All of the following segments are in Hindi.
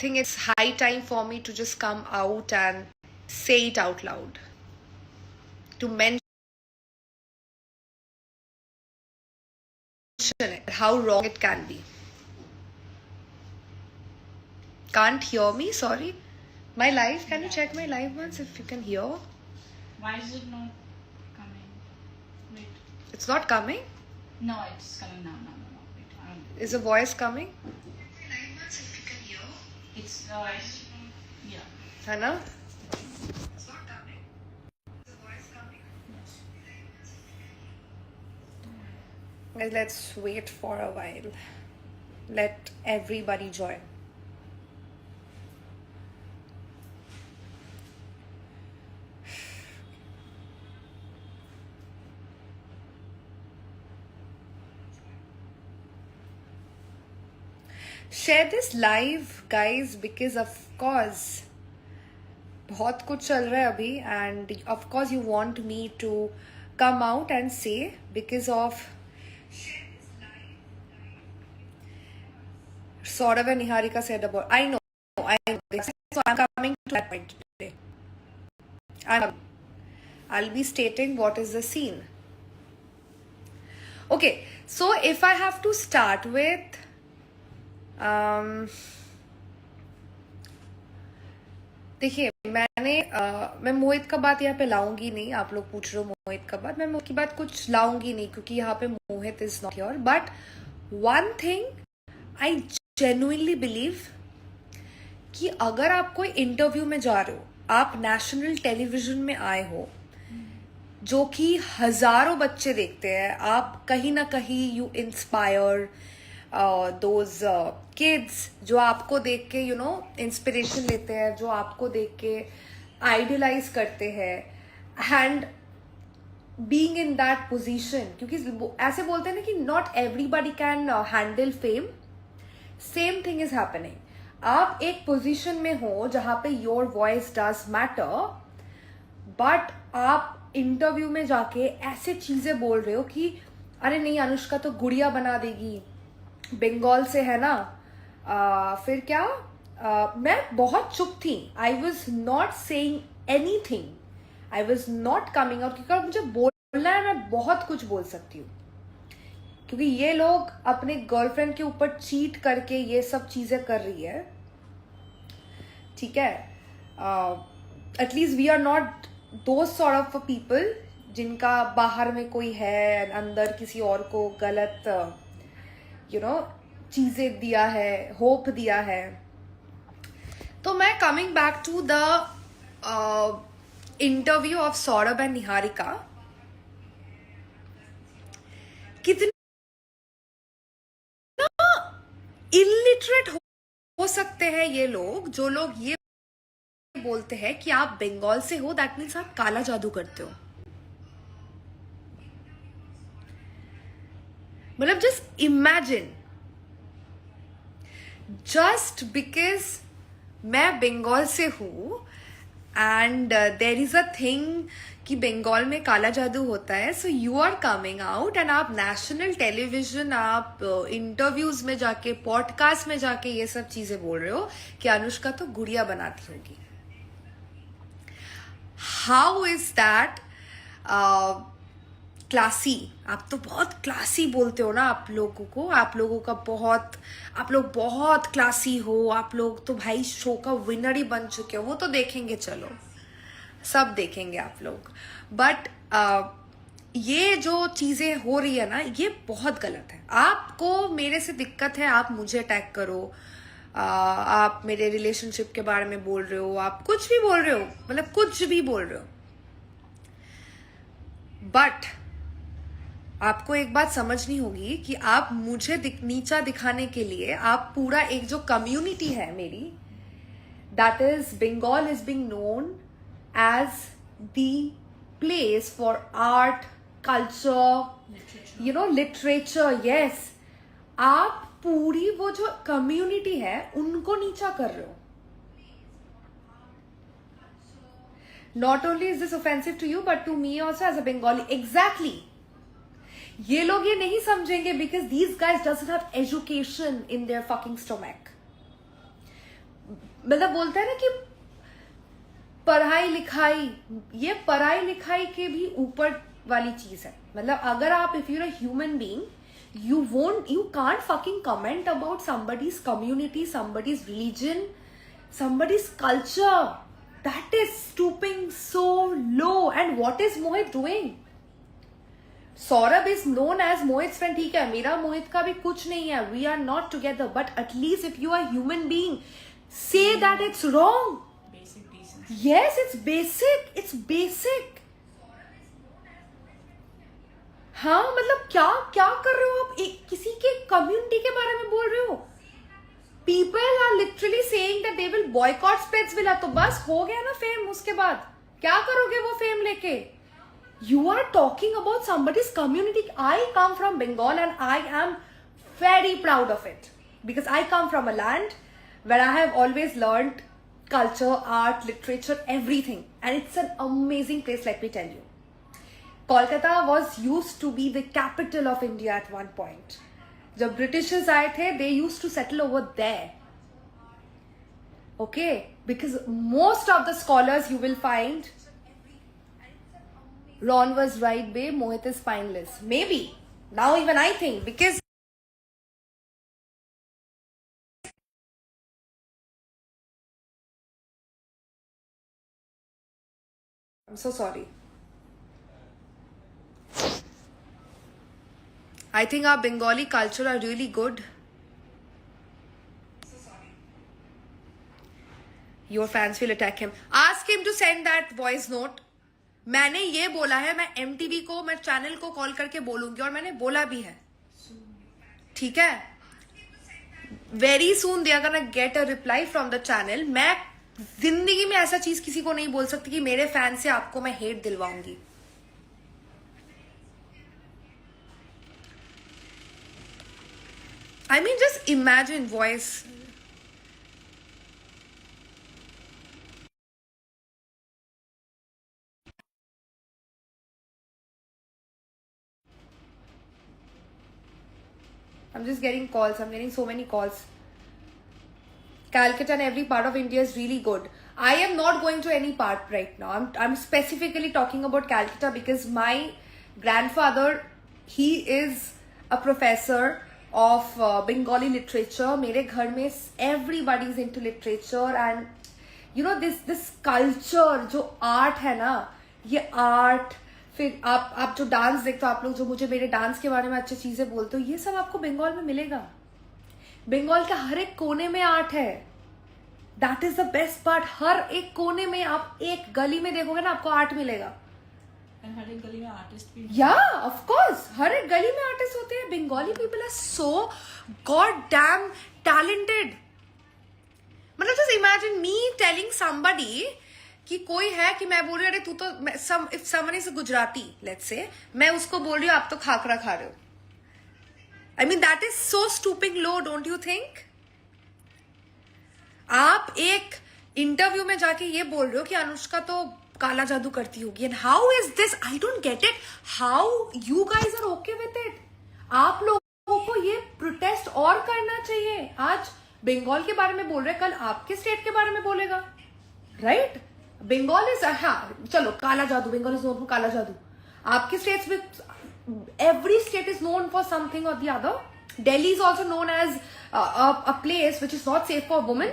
think it's high time for me to just come out and say it out loud. To mention it, how wrong it can be. Can't hear me? Sorry. My live? Can you check my live once if you can hear? Why is it not coming? Wait. It's not coming? No, it's coming now. No. Wait, Is the voice coming? It's yeah. Hannah? It's not coming. Is the voice coming? Yes. Let's wait for a while. Let everybody join. Share this live, guys, because of course बहुत कुछ चल रहा है अभी and of course you want me to come out and say because of Saurav and Niharika said about I know this, so I'm coming to that point today. I'll be stating what is the scene. Okay, so if I have to start with देखिए मैं मोहित का बात यहाँ पे लाऊंगी नहीं. आप लोग पूछ रहे हो मोहित का बात, मैं मोहित की बात कुछ लाऊंगी नहीं क्योंकि यहाँ पे Mohit is not here. But one thing I genuinely believe कि अगर आप कोई इंटरव्यू में जा रहे हो, आप नेशनल टेलीविजन में आए हो जो कि हजारों बच्चे देखते हैं, आप कहीं ना कहीं यू इंस्पायर दोज किड्स जो आपको देख के यू नो इंस्पिरेशन लेते हैं, जो आपको देख के आइडियलाइज करते हैं and being in that position. क्योंकि ऐसे बोलते हैं ना कि not everybody can handle fame. Same thing is happening. आप एक पोजीशन में हो जहां पे your voice does matter, but आप इंटरव्यू में जाके ऐसे चीजें बोल रहे हो कि अरे नहीं अनुष्का तो गुड़िया बना देगी, बंगाल से है ना. फिर क्या मैं बहुत चुप थी. I was not saying any thing. I was not coming out क्योंकि मुझे बोलना है, मैं बहुत कुछ बोल सकती हूँ. क्योंकि ये लोग अपने गर्लफ्रेंड के ऊपर चीट करके ये सब चीजें कर रही है. ठीक है, at least we are not those sort of people जिनका बाहर में कोई है, अंदर किसी और को गलत यू नो चीजें दिया है, होप दिया है. तो मैं coming back to the interview of Saurabh and Niharika. कितना इलिटरेट हो सकते हैं ये लोग, जो लोग ये बोलते हैं कि आप बंगाल से हो, दैट मीन्स आप काला जादू करते हो. मतलब जस्ट इमेजिन, जस्ट बिकॉज मैं बंगाल से हूं and there is a thing कि बंगाल में काला जादू होता है, so you are coming out and आप नेशनल टेलीविजन, आप इंटरव्यूज में जाके, पॉडकास्ट में जाके ये सब चीजें बोल रहे हो कि अनुष्का तो गुड़िया बनाती होगी. How is that classy? आप तो बहुत क्लासी बोलते हो ना आप लोगों को. आप लोगों का बहुत, आप लोग बहुत क्लासी हो. आप लोग तो भाई शो का विनर ही बन चुके हो. वो तो देखेंगे, चलो सब देखेंगे आप लोग. बट ये जो चीजें हो रही है ना, ये बहुत गलत है. आपको मेरे से दिक्कत है, आप मुझे अटैक करो, आप मेरे रिलेशनशिप के बारे में बोल रहे हो, आप कुछ भी बोल रहे हो, मतलब कुछ भी बोल रहे हो. बट आपको एक बात समझनी होगी कि आप मुझे नीचा दिखाने के लिए आप पूरा एक जो कम्युनिटी है मेरी, that is Bengal is being known as the place for art, culture, you know, literature. Yes, आप पूरी वो जो कम्युनिटी है उनको नीचा कर रहे हो. Not only is this offensive to you but to me also as a Bengali. Exactly. ये लोग ये नहीं समझेंगे because these guys doesn't have education in their fucking stomach. मतलब बोलते हैं ना कि पढ़ाई लिखाई, ये पढ़ाई लिखाई के भी ऊपर वाली चीज है. मतलब अगर आप if you're a human being, you can't fucking comment about somebody's community, somebody's religion, somebody's culture. That is stooping so low. And what is Mohit doing? Saurabh is known as Mohit's friend. ठीक है, मेरा मोहित का भी कुछ नहीं है. We are not together. But at least if you are a human being, say that it's wrong. Basic decency. Yes, it's basic. It's basic. हाँ, मतलब क्या क्या कर रहे हो आप? एक किसी के कम्युनिटी के बारे में बोल रहे हो. People are literally saying that they will boycott Splitsvilla. तो बस हो गया ना फेम. उसके बाद क्या करोगे वो फेम लेके? You are talking about somebody's community. I come from Bengal and I am very proud of it because I come from a land where I have always learned culture, art, literature, everything, and it's an amazing place. Let me tell you. Kolkata was used to be the capital of India at one point. जब Britishers आए थे, they used to settle over there. Okay, because most of the scholars you will find, Ron was right, babe, Mohit is spineless. Maybe. Now even I think, because I'm so sorry. I think our Bengali culture are really good. So sorry. Your fans will attack him. Ask him to send that voice note. मैंने ये बोला है, मैं MTV को, मैं चैनल को कॉल करके बोलूंगी और मैंने बोला भी है. ठीक है? Very soon they are gonna get a reply from the channel. मैं जिंदगी में ऐसा चीज किसी को नहीं बोल सकती कि मेरे फैन से आपको मैं hate दिलवाऊंगी. I mean, just imagine voice. I'm just getting calls. I'm getting so many calls. Calcutta and every part of India is really good. I am not going to any part right now. I'm specifically talking about Calcutta because my grandfather, he is a professor of Bengali literature. मेरे घर में everybody is into literature and you know this culture जो art है ना, ये art, फिर आप जो डांस देखते हो, आप लोग जो मुझे मेरे डांस के बारे में अच्छी चीजें बोलते हो, ये सब आपको बंगाल में मिलेगा. बंगाल के हर एक कोने में आर्ट है. That is the best part. हर एक कोने में आप एक गली में देखोगे ना, आपको आर्ट मिलेगा. And हर एक गली में आर्टिस्ट भी. या ऑफ कोर्स हर एक गली में आर्टिस्ट होते हैं. Bengali people are so god damn talented. मतलब just imagine me telling somebody कि कोई है कि मैं बोल रही हूँ, अरे तू तो if someone is Gujarati, let's say, मैं उसको बोल रही हूँ आप तो खाकरा खा रहे हो. I mean that is so stooping low, don't you think? आप एक इंटरव्यू में जाके ये बोल रहे हो कि अनुष्का तो काला जादू करती होगी. And how is this? I don't get it. How you guys are okay with it? आप लोगों को ये प्रोटेस्ट और करना चाहिए. आज बंगाल के बारे में बोल रहे, कल आपके स्टेट के बारे में बोलेगा, राइट? बंगाल इज, हाँ चलो काला जादू, बंगाल इज नोन फॉर काला जादू. आपके स्टेट्स में every state is known for something or the other. Delhi is also known as a place which is not safe for women.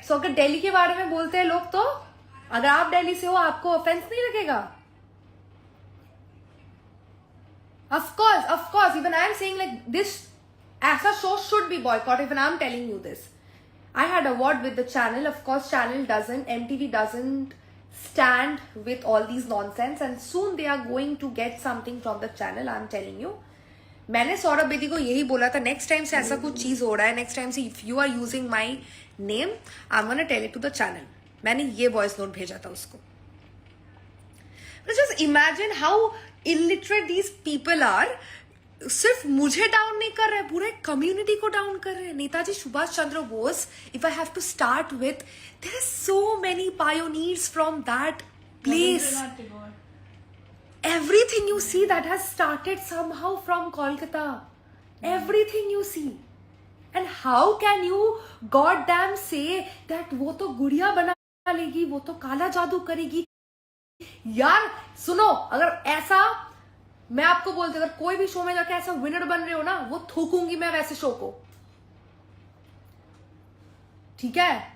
So अगर दिल्ली के बारे में बोलते हैं लोग, तो अगर आप दिल्ली से हो आपको ऑफेंस नहीं लगेगा? Of course, even I am saying like this, as a show should be boycotted. Even I am telling you this. I had a word with the channel. Of course, MTV doesn't stand with all these nonsense, and soon they are going to get something from the channel. I'm telling you. मैंने सौरभ बेदी को यही बोला था, नेक्स्ट टाइम से ऐसा कुछ चीज हो रहा है, नेक्स्ट टाइम से if you are using my name, I am gonna tell it to the channel. मैंने ये वॉइस नोट भेजा था उसको. Just imagine how illiterate these people are. सिर्फ मुझे डाउन नहीं कर रहे, पूरे कम्युनिटी को डाउन कर रहे हैं. Netaji Subhash Chandra Bose, if I have to start with, there are so many pioneers from that place. Everything you see that has started somehow from Kolkata. Everything you see. And how can you god damn say that वो तो गुड़िया बना लेगी, वो तो काला जादू करेगी। यार सुनो, अगर ऐसा मैं आपको बोलती, अगर कोई भी शो में जाके ऐसा विनर बन रहे हो ना, वो थूकूंगी मैं वैसे शो को, ठीक है।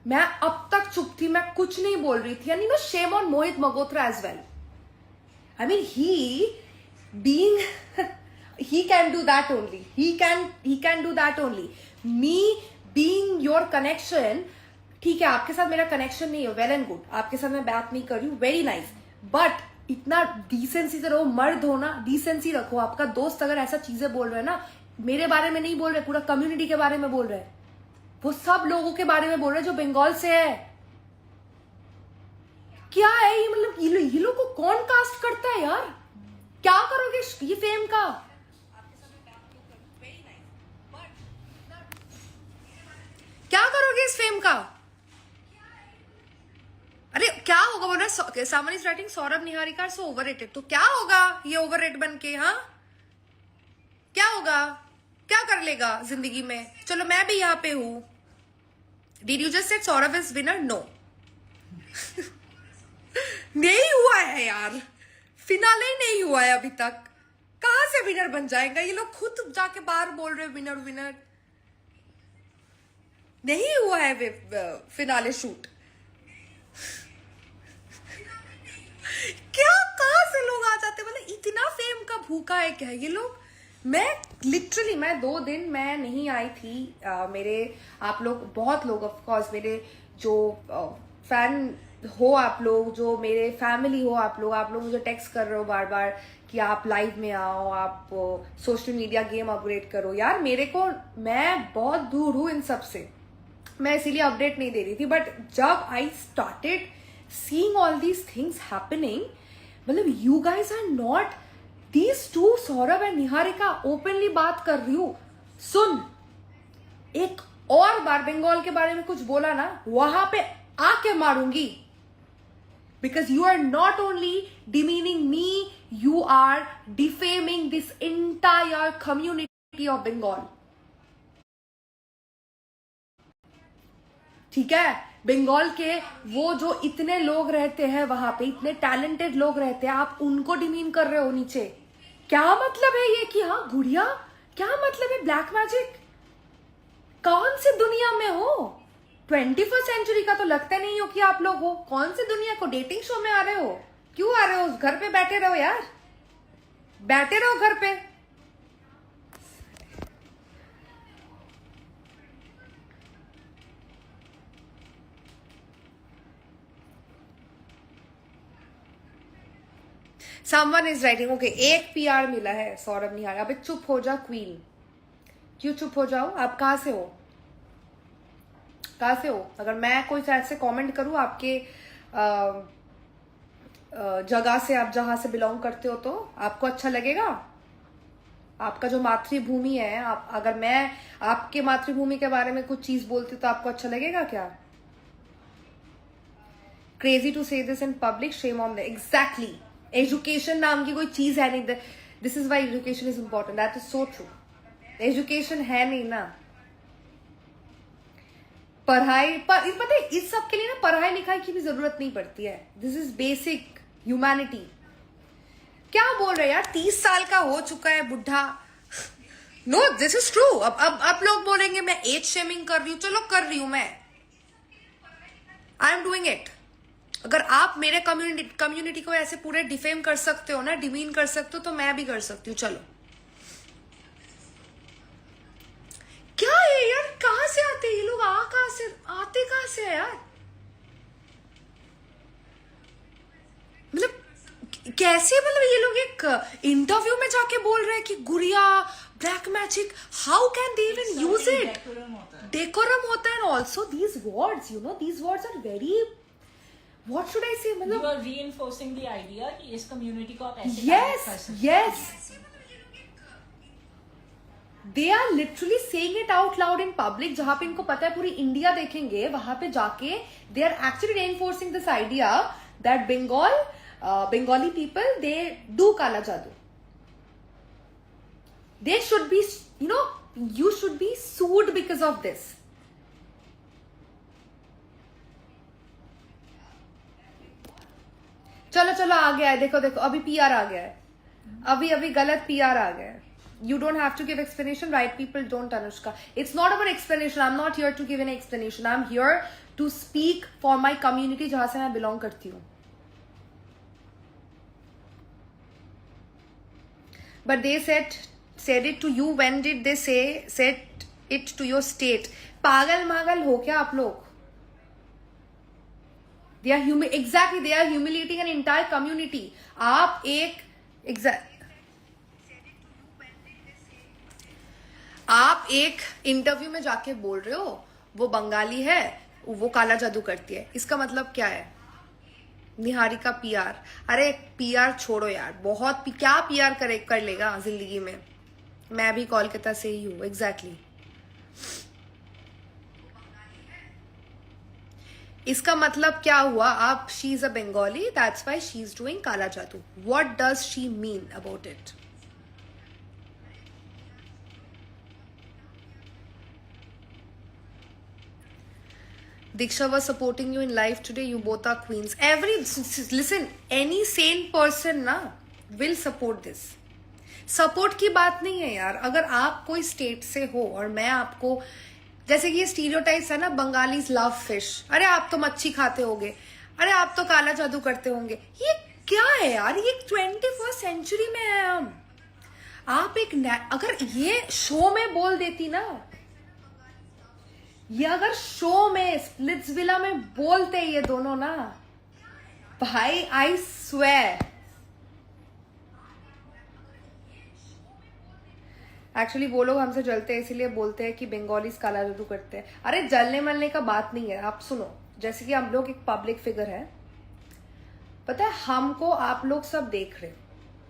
मैं अब तक चुप थी, मैं कुछ नहीं बोल रही थी, यानी मैं shame on Mohit Malhotra as well. I mean, he can do that only. He can do that only. Me being your connection, ठीक है, आपके साथ मेरा कनेक्शन नहीं है, वेल एंड गुड, आपके साथ मैं बात नहीं कर रही हूँ, वेरी नाइस, बट इतना डिसेंसी से रहो, मर्द हो ना, डिसेंसी रखो। आपका दोस्त अगर ऐसा चीजें बोल रहे हैं ना, मेरे बारे में नहीं बोल रहे, पूरा कम्युनिटी के बारे में बोल रहे हैं, वो सब लोगों के बारे में बोल रहे हैं जो बंगाल से है। क्या है ये, मतलब ये लोग को कौन कास्ट करता है यार? क्या करोगे ये फेम का? क्या करोगे इस फेम का? अरे क्या होगा? बोल रहे someone is writing Saurabh Niharika so overrated, तो क्या होगा ये ओवररेट बन के? हाँ, क्या होगा? क्या कर लेगा जिंदगी में? चलो मैं भी यहाँ पे हूं। Did you just said Saurabh is winner? No नहीं हुआ है यार, फिनाले नहीं हुआ है अभी तक, कहां से विनर बन जाएगा? ये लोग खुद जाके बाहर बोल रहे विनर विनर, नहीं हुआ है फिनाले शूट। क्या, कहां से लोग आ जाते, मतलब इतना फेम का भूखा है क्या ये लोग? मैं लिटरली, मैं 2 दिन मैं नहीं आई थी। मेरे आप लोग, बहुत लोग ऑफ कोर्स, मेरे जो फैन हो आप लोग, जो मेरे फैमिली हो आप लोग मुझे टेक्स्ट कर रहे हो बार बार कि आप लाइव में आओ, आप सोशल मीडिया गेम अपग्रेड करो। यार मेरे को, मैं बहुत दूर हूं इन सब से, मैं इसीलिए अपडेट नहीं दे रही थी। बट जब I started seeing all these things happening, मतलब you guys are not these two, Saurabh and Niharika, openly बात कर रही हूं। सुन, एक और बार बंगाल के बारे में कुछ बोला ना, वहां पे आके मारूंगी। Because you are not only demeaning me, you are defaming this entire community of Bengal. ठीक है, बंगाल के वो जो इतने लोग रहते हैं वहां पे, इतने टैलेंटेड लोग रहते हैं, आप उनको डिमीन कर रहे हो नीचे। क्या मतलब है ये कि हाँ गुड़िया, क्या मतलब है ब्लैक मैजिक? कौन सी दुनिया में हो? 21st सेंचुरी का तो लगता नहीं हो कि आप लोग हो। कौन सी दुनिया को, डेटिंग शो में आ रहे हो? क्यों आ रहे हो? घर पे बैठे रहो यार, बैठे रहो घर पे। समवन इज राइटिंग, ओके, एक PR मिला है सौरभ निहार। अबे चुप हो जा क्वीन, क्यों चुप हो जाओ? आप कहां से हो? कहां से हो? अगर मैं कोई ऐसे कमेंट करूं आपके जगह से, आप जहां से बिलोंग करते हो, तो आपको अच्छा लगेगा? आपका जो मातृभूमि है, आप, अगर मैं आपके मातृभूमि के बारे में कुछ चीज बोलती तो आपको अच्छा लगेगा क्या? Crazy to say this in public, shame on the, exactly. Education नाम की कोई चीज है नहीं, this is why education is important, that is so true. Education है नहीं ना, पढ़ाई पर, पता है इस सब के लिए ना पढ़ाई लिखाई की भी जरूरत नहीं पड़ती है। This is basic humanity. क्या बोल रहे हैं यार, 30 साल का हो चुका है बुढ़ा। No, this is true. अब लोग बोलेंगे मैं एज शेमिंग कर रही हूं, चलो कर रही हूं मैं, आई एम डूइंग इट। अगर आप मेरे कम्युनिटी को ऐसे पूरे डिफेम कर सकते हो ना, डिमीन कर सकते हो, तो मैं भी कर सकती हूँ। चलो, क्या है यार, कहां से आते हैं ये लोग? आते कहां से है यार? मतलब कैसे, मतलब ये लोग एक इंटरव्यू में जाके बोल रहे हैं कि गुड़िया black magic, how can they even use it? Decorum होता है। Also these words, you know, these words are very, what should I say, मतलब You are reinforcing the idea कि इस कम्युनिटी को आप ऐसे yes, कर सकते yes. They are literally saying it out loud in public, जहां पे इनको पता है पूरी इंडिया देखेंगे, वहां पे जाके they are actually reinforcing this idea that Bengali people, they do काला जादू, They should be, you should be sued because of this. चलो चलो आ गया है, देखो देखो अभी पीआर आ गया है, अभी गलत पीआर आ गया है. You don't have to give explanation. Right people don't, Anushka. It's not about explanation. I'm not here to give an explanation. I'm here to speak for my community जहां से मैं belong करती हूँ. But they said it to you. When did they said it to your state? पागल मागल हो क्या आप लोग? They are humiliating an entire community. आप एक इंटरव्यू में जाके बोल रहे हो वो बंगाली है, वो काला जादू करती है. इसका मतलब क्या है? निहारिका पीआर. अरे पीआर छोड़ो यार, बहुत क्या पीआर कर लेगा जिंदगी में. मैं भी कोलकाता से ही हूँ. एग्जैक्टली. इसका मतलब क्या हुआ? आप she is a Bengali, that's why she is doing काला जादू. What does she mean about it? Diksha was supporting you in life today. You both are queens. Listen, any sane person ना will support this. सपोर्ट की बात नहीं है यार. अगर आप कोई स्टेट से हो और मैं आपको, जैसे कि ये स्टीरियोटाइप्स है ना, बंगालीज लव फिश, अरे आप तो मच्छी खाते होगे, अरे आप तो काला जादू करते होंगे. ये क्या है यार? ये 21st सेंचुरी में है हम. आप अगर ये शो में बोल देती ना, ये अगर शो में स्प्लिट्सविला में बोलते ये दोनों ना, भाई आई स्वेयर. एक्चुअली वो लोग हमसे जलते हैं इसीलिए बोलते हैं कि बंगालीज काला जादू करते हैं. अरे जलने मलने का बात नहीं है. आप सुनो, जैसे कि हम लोग एक पब्लिक फिगर है, पता है हमको आप लोग सब देख रहे.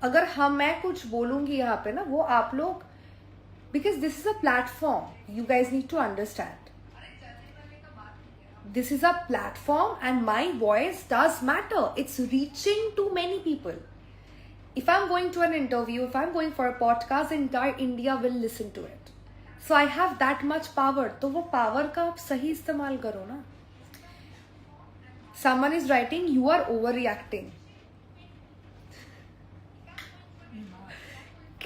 अगर मैं कुछ बोलूंगी यहाँ पे ना, वो आप लोग, because this is a platform, you guys need to understand. This is a platform and my voice does matter. It's reaching to many people. If I'm going to an interview, if I'm going for a podcast, entire India will listen to it. So I have that much power. तो वो power का आप सही इस्तेमाल करो ना. Someone is writing, you are overreacting.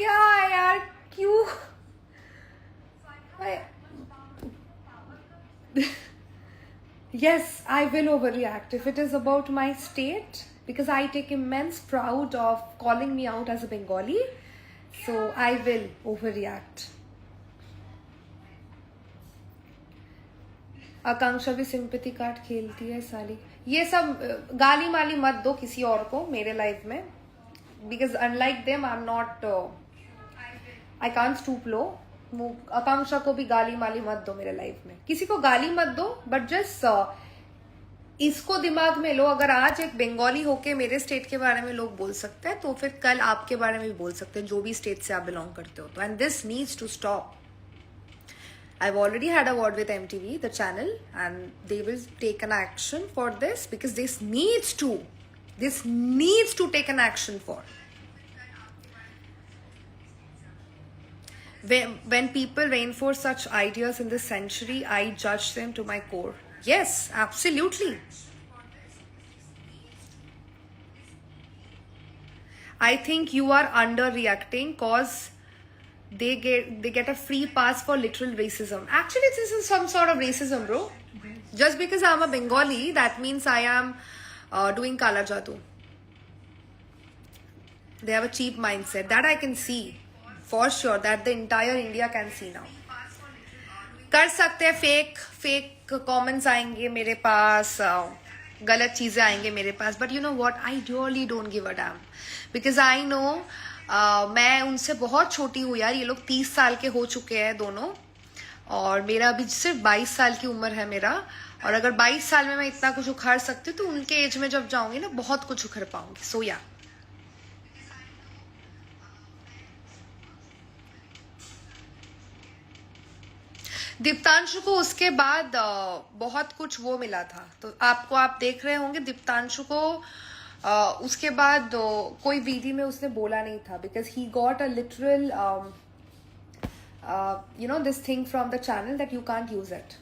क्या यार, क्यों? Yes, I will overreact if it is about my state, because I take immense pride of calling me out as a Bengali, so I will overreact. आकांक्षा भी सिंपैथी कार्ड खेलती है साली. ये सब गाली माली मत दो किसी और को मेरे लाइफ में, because unlike them I'm not I can't stoop low. आकांक्षा को भी गाली माली मत दो मेरे लाइफ में. किसी को गाली मत दो, बट जस्ट इसको दिमाग में लो. अगर आज एक बंगाली होके मेरे स्टेट के बारे में लोग बोल सकते हैं, तो फिर कल आपके बारे में भी बोल सकते हैं, जो भी स्टेट से आप बिलोंग करते हो. तो and this needs to stop. I've already had a word with MTV, the channel, and they will take an action for this, because this needs to take an action for. When people reinforce such ideas in this century, I judge them to my core. Yes, absolutely. I think you are underreacting cause they get a free pass for literal racism. Actually, this is some sort of racism, bro. Just because I'm a Bengali, that means I am doing Kala Jadoo. They have a cheap mindset. That I can see. For sure, that the entire India can see now. कर सकते हैं, फेक कमेंट्स आएंगे मेरे पास, गलत चीजें आएंगे मेरे पास, but you know what, I really don't give a damn, because I know मैं उनसे बहुत छोटी हूँ यार. ये लोग 30 साल के हो चुके हैं दोनों, और मेरा अभी सिर्फ 22 साल की उम्र है मेरा. और अगर 22 साल में मैं इतना कुछ उखाड़ सकती हूँ, तो उनके एज में जब जाऊंगी ना, बहुत कुछ उखड़ पाऊंगी. सो या दीप्तांशु को उसके बाद बहुत कुछ वो मिला था, तो आप देख रहे होंगे दीप्तांशु को उसके बाद कोई वीडियो में उसने बोला नहीं था, because he got a literal this thing from the channel that you can't use it.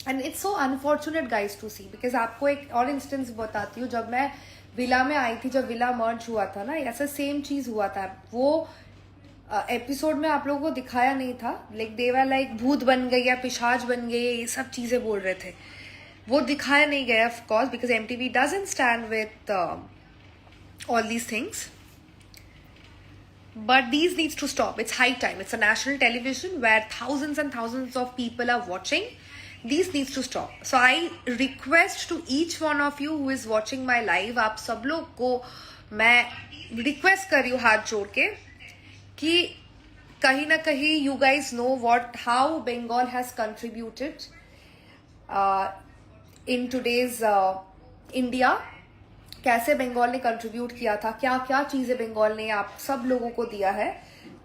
And it's so unfortunate guys to see, because आपको एक और इंस्टेंस बताती हूँ. जब मैं विला में आई थी, जब विला मर्ज हुआ था ना, ऐसा सेम चीज हुआ था. वो एपिसोड में आप लोगों को दिखाया नहीं था, लाइक देवा लाइक भूत बन गई या पिशाच बन गई, ये सब चीजें बोल रहे थे. वो दिखाया नहीं गया of course, because MTV doesn't stand with all these things. But these needs to stop. It's high time. It's a national television where thousands and thousands of people are watching. These needs to stop. So I request to each one of you who is watching my live, आप सब लोग को मैं request कर रही हूँ हाथ जोड़ के कि कहीं ना कहीं you guys know how Bengal has contributed in today's India. कैसे बंगाल ने कंट्रीब्यूट किया था, क्या क्या चीजें बंगाल ने आप सब लोगों को दिया है.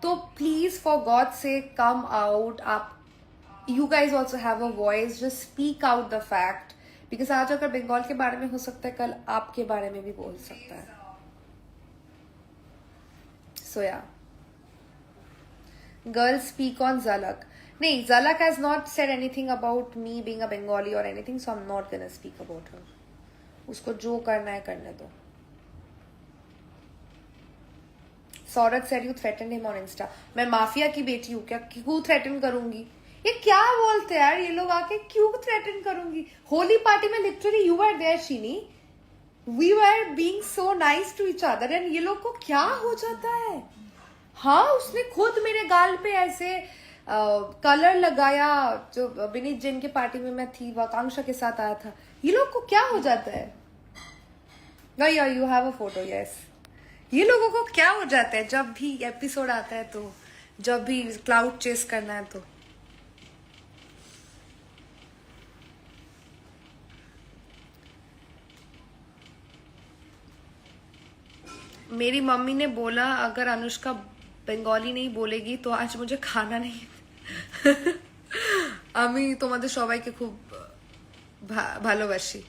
तो प्लीज फॉर गॉड से कम आउट. आप you guys also have a voice, just speak out the fact, because आज अगर बंगाल के बारे में हो सकता है, कल आपके बारे में भी बोल सकता है. सो या गर्ल्स स्पीक ऑन झलक. नहीं, Jhalak has not said anything about me being a Bengali और anything, so I am not gonna speak about her. उसको जो करना है करने दो. Saurabh said you threaten him on insta. मैं माफिया की बेटी हूँ क्या, क्यों थ्रेटन करूंगी? ये क्या बोलते हैं यार ये लोग आके, क्यों थ्रेटन करूंगी? होली पार्टी में literally you were there shiny, we were being so nice to each other, and ये लोग को क्या हो जाता है. हाँ, उसने खुद मेरे गाल पे ऐसे कलर लगाया. जो विनीत जैन के पार्टी में मैं थी, वाकांक्षा के साथ आया था. ये लोग को क्या हो जाता है? You have a photo, yes. ये लोगों को क्या हो जाता है जब भी एपिसोड आता है, तो जब भी क्लाउड चेस करना है तो. मेरी मम्मी ने बोला अगर अनुष्का बंगाली नहीं बोलेगी तो आज मुझे खाना नहीं. আমি তোমাদের সবাইকে খুব ভালোবাসি.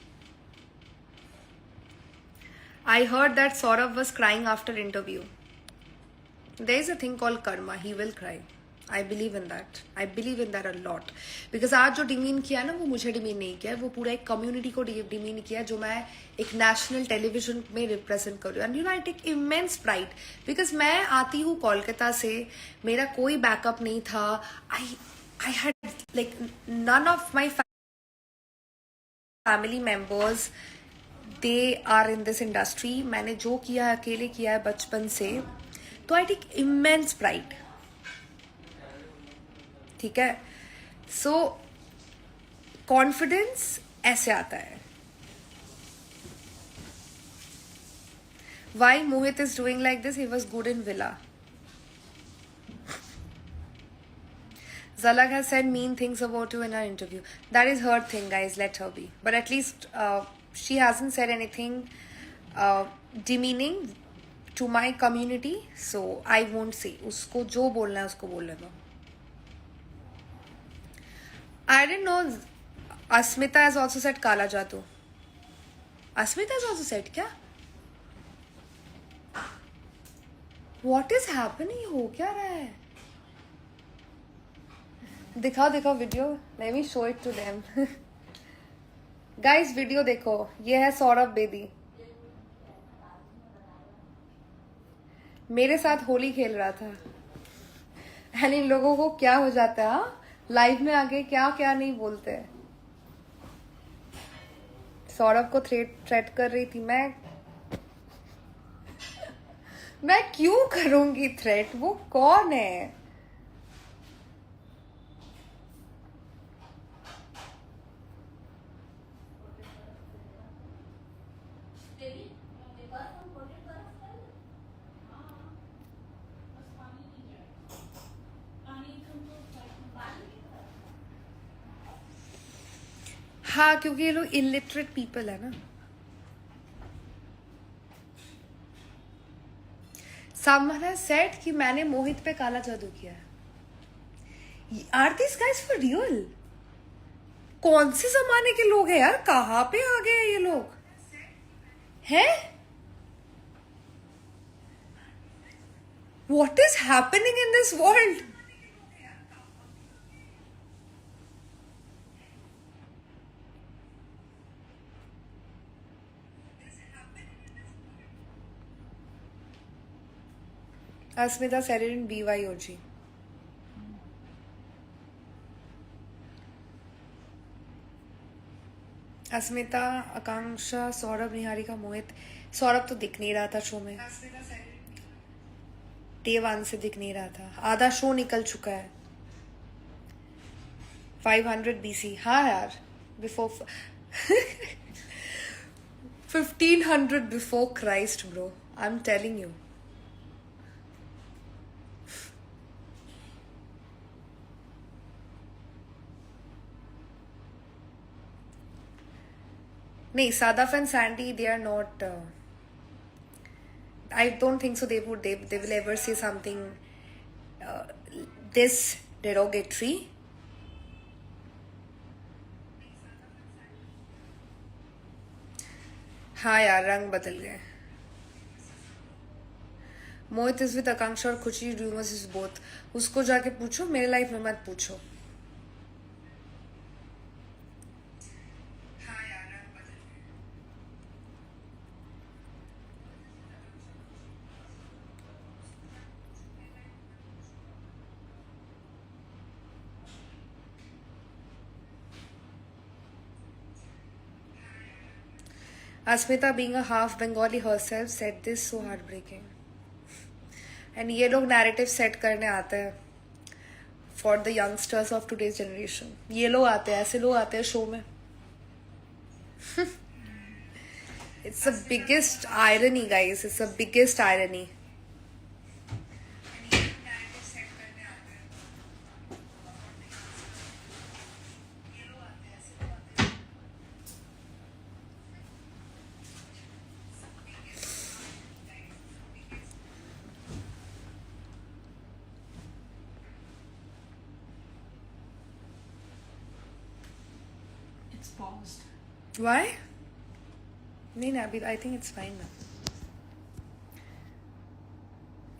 I heard that Saurabh was crying after interview. There is a thing called karma. He will cry. I believe in that. I believe in that a lot. Because आज जो डिमीन किया ना, वो मुझे डिमीन नहीं किया, वो पूरा एक कम्युनिटी को डिमीन किया जो मैं एक नेशनल टेलीविजन में रिप्रेजेंट कर रही हूँ. And you know I take immense pride, because मैं आती हूँ कोलकाता से, मेरा कोई बैकअप नहीं था. I had like none of my family members, they are in this industry. मैंने जो किया है अकेले किया है बचपन से, तो I take immense pride. ठीक है. सो कॉन्फिडेंस ऐसे आता है. Why Mohit is doing like this? He was good in Villa. Zalak has said mean things about you in her interview. That is her thing, guys. Let her be. But at least she hasn't said anything demeaning to my community, so I won't say. उसको जो बोलना है उसको बोलने दो. I didn't know Asmita has also said Kala Jadoo. Asmita has also said क्या? What is happening? हो क्या रहा है? दिखाओ video. Let me show it to them. Guys, video देखो. ये है सौरभ बेदी. मेरे साथ होली खेल रहा था. एंड इन लोगों को क्या हो जाता है, हाँ? लाइव में आगे क्या क्या नहीं बोलते. सौरभ को थ्रेट कर रही थी मैं क्यों करूंगी थ्रेट? वो कौन है? हाँ, क्योंकि ये लोग इलिटरेट पीपल है ना. Someone has said कि मैंने मोहित पे काला जादू किया है. Are these guys for real? कौन से जमाने के लोग हैं यार? कहाँ पे आ गए ये लोग हैं? What is happening in this world? Asmita said it in BYOG. अस्मिता, आकांक्षा, सौरभ, निहारिका, मोहित. सौरभ तो दिख नहीं रहा था शो में. डे 1 से दिख नहीं रहा था. आधा शो निकल चुका है. 500 BC. हाँ यार, before 1500 before Christ, bro. I'm telling you. No, Sadaf and Sandy, they are not. I don't think so. They will ever say something this derogatory. हाँ यार, रंग बदल गए. मोहित इज विद आकांक्षा और खुशी. Rumours is both. उसको जाके पूछो, मेरे लाइफ में मत पूछो. Asmita, being a half Bengali herself, said this so heartbreaking. And ये लोग narrative set करने आते हैं for the youngsters of today's generation. ये लोग आते हैं, ऐसे लोग आते हैं show में. It's the biggest irony, guys. It's the biggest irony. It's paused. Why? नहीं ना अभी. I think it's fine now.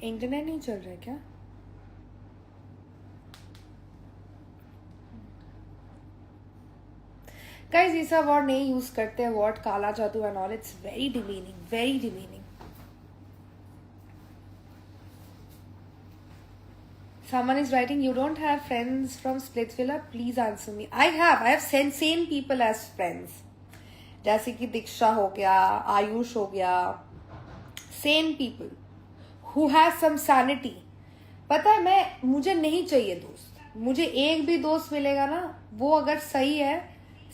Internet नहीं चल रहा है क्या? Guys, ये सब और नहीं यूज करते हैं. What काला जादू and all. It's very demeaning. Very demeaning. Someone is writing, you don't have friends from Splitsvilla? Please answer me. I have. I have sane people as friends. जैसे कि दीक्षा हो गया, आयुष हो गया. Sane people who has some sanity. पता है, मुझे नहीं चाहिए दोस्त. मुझे एक भी दोस्त मिलेगा ना, वो अगर सही है,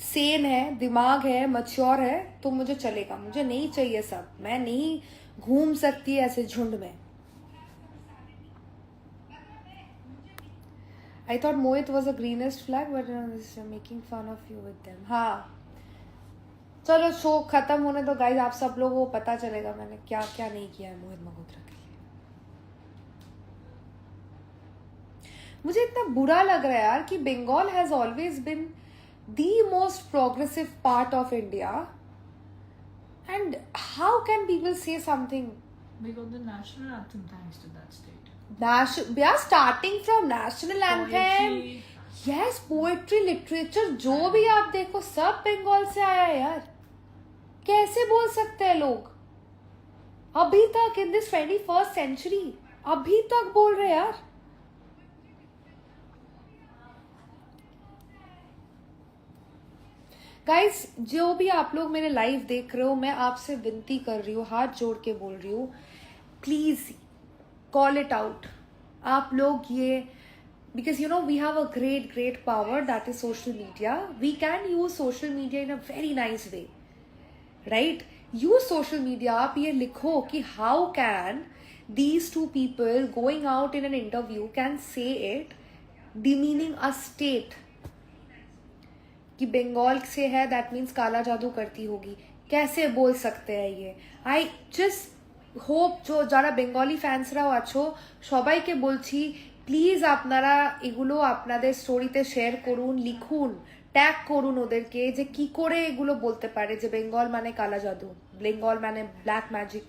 सेन है, दिमाग है, मैच्योर है, तो मुझे चलेगा. मुझे नहीं चाहिए सब. मैं नहीं घूम सकती ऐसे झुंड में. I thought Mohit was the greenest flag, but making fun of you with them. हाँ, चलो शो खत्म होने दो गाइस. आप सब लोगों को पता चलेगा मैंने क्या क्या नहीं किया है मोहित मल्होत्रा के लिए. मुझे इतना बुरा लग रहा है यार कि Bengal has always been the most progressive part of India, and how can people say something? We got the national anthem thanks to that state. We are starting from national anthem. Poetry. Yes, poetry, literature, जो भी आप देखो सब बंगाल से आया है यार. कैसे बोल सकते हैं लोग अभी तक in this 21st century? अभी तक बोल रहे यार. गाइस, जो भी आप लोग मेरे लाइव देख रहे हो, मैं आपसे विनती कर रही हूँ, हाथ जोड़ के बोल रही हूँ, प्लीज कॉल इट आउट. आप लोग ये, because you know we have a great power that is social media. We can use social media in a very nice way, right? Use social media. आप ये लिखो कि how can these two people going out in an interview can say it demeaning a state कि बंगाल से है, दैट मीन्स काला जादू करती होगी. कैसे बोल सकते हैं ये? आई जस्ट হোপ যারা বেঙ্গলি ফ্যান্সরা আছো সবাইকে বলছি, প্লিজ আপনারা এগুলো আপনাদের স্টোরিতে শেয়ার করুন, লিখুন, ট্যাগ করুন ওদেরকে যে কি করে এগুলো বলতে পারে যে বেঙ্গল মানে কালা জাদু, বেঙ্গল মানে ব্ল্যাক ম্যাজিক.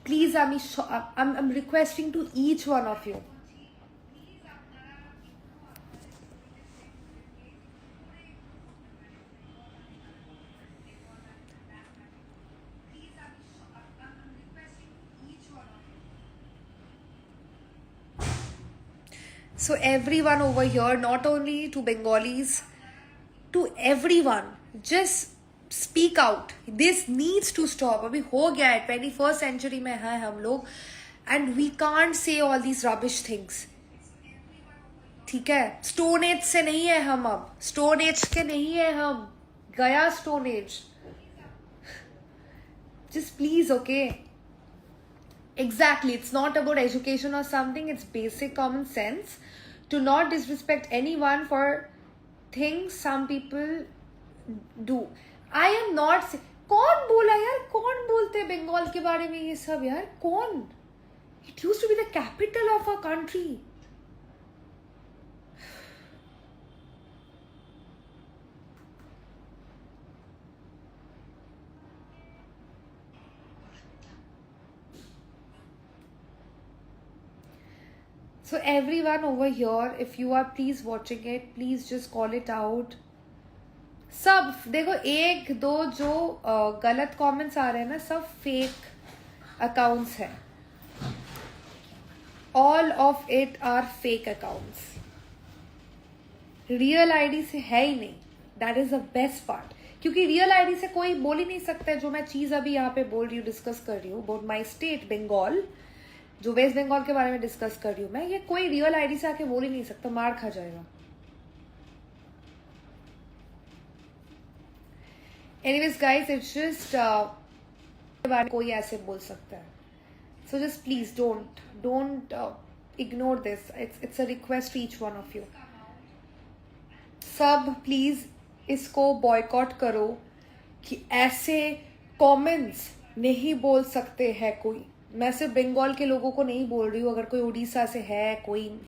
প্লিজ আমি requesting to each one of you. So everyone over here, not only to Bengalis, to everyone, just speak out. This needs to stop. अभी हो गया है, 21st century में हैं हम लोग, and we can't say all these rubbish things. ठीक है, स्टोन एज से नहीं है हम, अब स्टोन एज के नहीं है हम, गया stone age. Just please, okay? Exactly, it's not about education or something, it's basic common sense to not disrespect anyone for things some people do. I am not कौन बोला यार, कौन बोलते हैं बंगाल के बारे में ये सब यार, कौन? It used to be the capital of our country. So everyone over here, if you are please watching it, please just call it out. सब देखो, एक दो जो गलत कमेंट्स आ रहे हैं ना, सब फेक अकाउंट्स हैं. All of it are fake accounts. Real ID से है ही नहीं. That is the best part, क्योंकि रियल आईडी से कोई बोल ही नहीं सकता है जो मैं चीज अभी यहाँ पे बोल रही हूँ, डिस्कस कर रही हूँ अबाउट माई स्टेट बंगाल, जो वेस्ट बंगाल के बारे में डिस्कस कर रही हूँ मैं, ये कोई रियल आईडी से आके बोल ही नहीं सकता, मार खा जाएगा. एनीवेज गाइस, इट्स जस्ट कोई ऐसे बोल सकता है. So just please don't ignore this. It's a request each one of you. सब प्लीज इसको बॉयकॉट करो कि ऐसे कमेंट्स नहीं बोल सकते हैं कोई. मैं सिर्फ बंगाल के लोगों को नहीं बोल रही हूँ, अगर कोई उड़ीसा से है, कोई